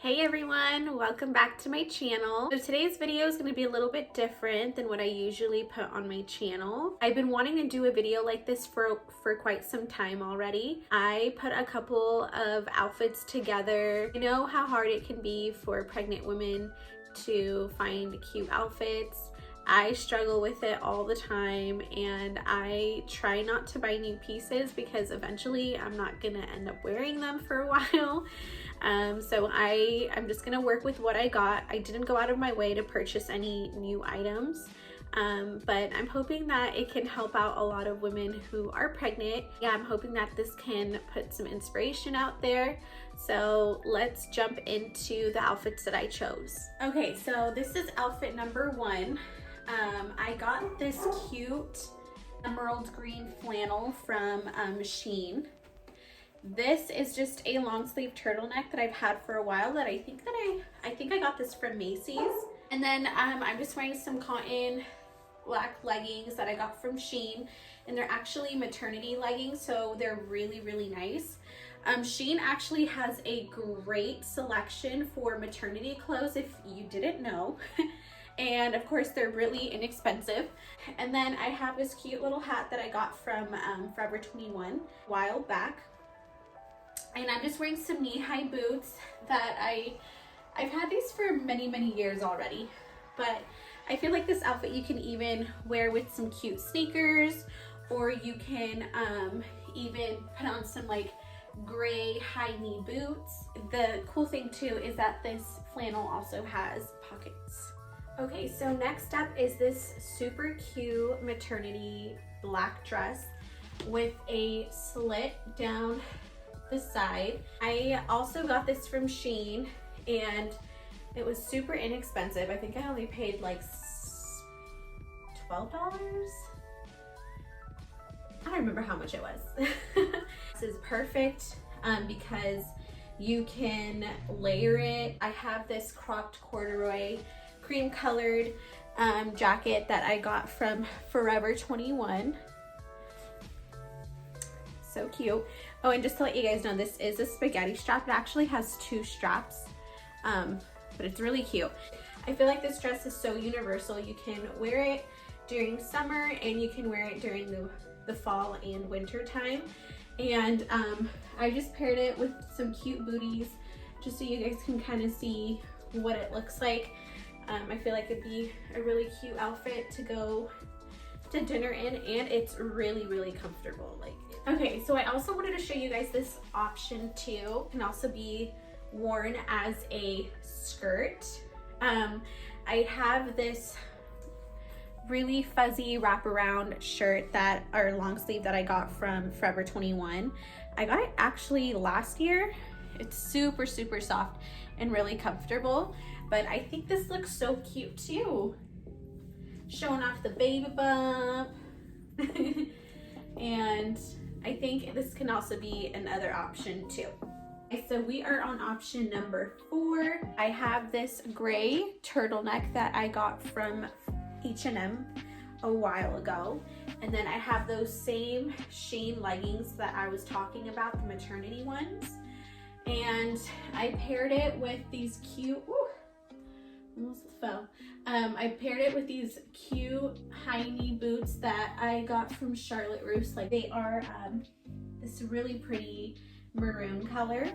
Hey everyone, welcome back to my channel. So today's video is going to be a little bit different than what I usually put on my channel. I've been wanting to do a video like this for quite some time already. I put a couple of outfits together. You know how hard it can be for pregnant women to find cute outfits. I struggle with it all the time, and I try not to buy new pieces because eventually I'm not gonna end up wearing them for a while. So I'm just gonna work with what I got. I didn't go out of my way to purchase any new items, but I'm hoping that it can help out a lot of women who are pregnant. Yeah, I'm hoping that this can put some inspiration out there. So let's jump into the outfits that I chose. Okay, so this is outfit number one. I got this cute emerald green flannel from Shein. This is just a long sleeve turtleneck that I've had for a while that I think I got this from Macy's. And then I'm just wearing some cotton black leggings that I got from Shein, and they're actually maternity leggings, so they're really, really nice. Shein actually has a great selection for maternity clothes if you didn't know. And of course they're really inexpensive. And then I have this cute little hat that I got from Forever 21 a while back. And I'm just wearing some knee-high boots that I've had these for many, many years already. But I feel like this outfit you can even wear with some cute sneakers, or you can even put on some like gray high knee boots. The cool thing too is that this flannel also has pockets. Okay, so next up is this super cute maternity black dress with a slit down the side. I also got this from Shein, and it was super inexpensive. I think I only paid like $12. I don't remember how much it was. This is perfect because you can layer it. I have this cropped corduroy cream colored jacket that I got from Forever 21. So cute. Oh, and just to let you guys know, this is a spaghetti strap. It actually has two straps, but it's really cute. I feel like this dress is so universal. You can wear it during summer, and you can wear it during the fall and winter time. And I just paired it with some cute booties just so you guys can kind of see what it looks like. I feel like it'd be a really cute outfit to go to dinner in, and it's really, really comfortable. Okay, so I also wanted to show you guys this option too. It can also be worn as a skirt. I have this really fuzzy wraparound shirt or long sleeve that I got from Forever 21. I got it actually last year. It's super, super soft and really comfortable, but I think this looks so cute too. Showing off the baby bump. And I think this can also be another option too. Okay, so we are on option number 4. I have this gray turtleneck that I got from H&M a while ago. And then I have those same Shein leggings that I was talking about, the maternity ones. And I paired it with these cute, almost fell. I paired it with these cute high knee boots that I got from Charlotte Russe. Like, they are this really pretty maroon color.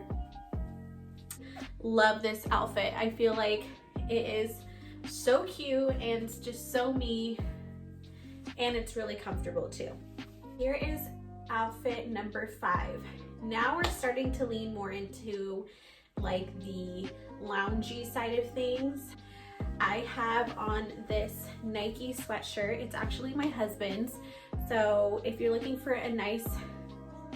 Love this outfit. I feel like it is so cute and just so me, and it's really comfortable too. Here is outfit number 5. Now we're starting to lean more into like the loungy side of things. I have on this Nike sweatshirt. It's actually my husband's. So if you're looking for a nice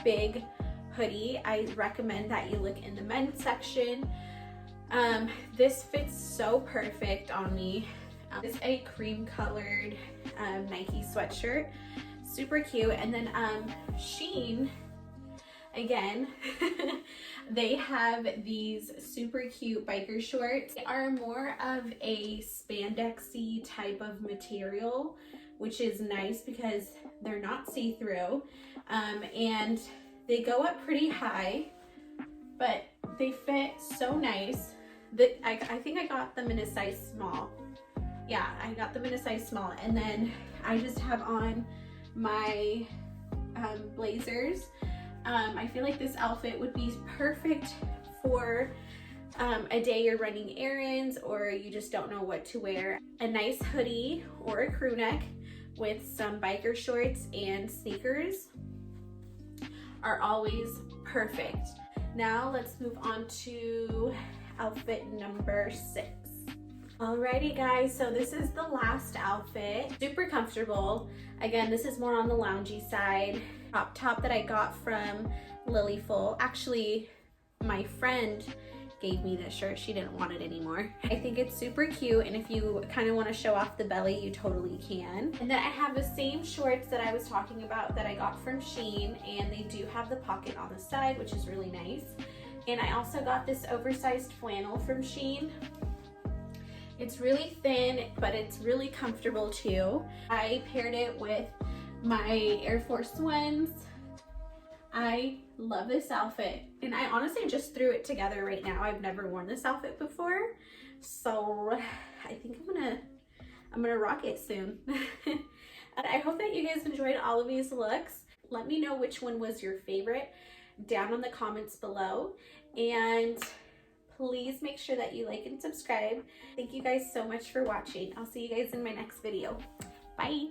big hoodie, I recommend that you look in the men's section. This fits so perfect on me. It's a cream colored Nike sweatshirt, super cute. And then Shein, again, they have these super cute biker shorts. They are more of a spandexy type of material, which is nice because they're not see-through, and they go up pretty high, but they fit so nice. I think I got them in a size small. Yeah, I got them in a size small. And then I just have on my blazers. I feel like this outfit would be perfect for a day you're running errands or you just don't know what to wear. A nice hoodie or a crew neck with some biker shorts and sneakers are always perfect. Now let's move on to outfit number 6. Alrighty guys, so this is the last outfit. Super comfortable. Again, this is more on the loungy side. Crop top that I got from Lilyful. Actually, my friend gave me this shirt. She didn't want it anymore. I think it's super cute, and if you kind of want to show off the belly, you totally can. And then I have the same shorts that I was talking about that I got from Shein, and they do have the pocket on the side, which is really nice. And I also got this oversized flannel from Shein. It's really thin, but it's really comfortable too. I paired it with my Air Force Ones. I love this outfit, and I honestly just threw it together right now. I've never worn this outfit before, so I think I'm gonna rock it soon. I hope that you guys enjoyed all of these looks. Let me know which one was your favorite down in the comments below, and please make sure that you like and subscribe. Thank you guys so much for watching. I'll see you guys in my next video. Bye.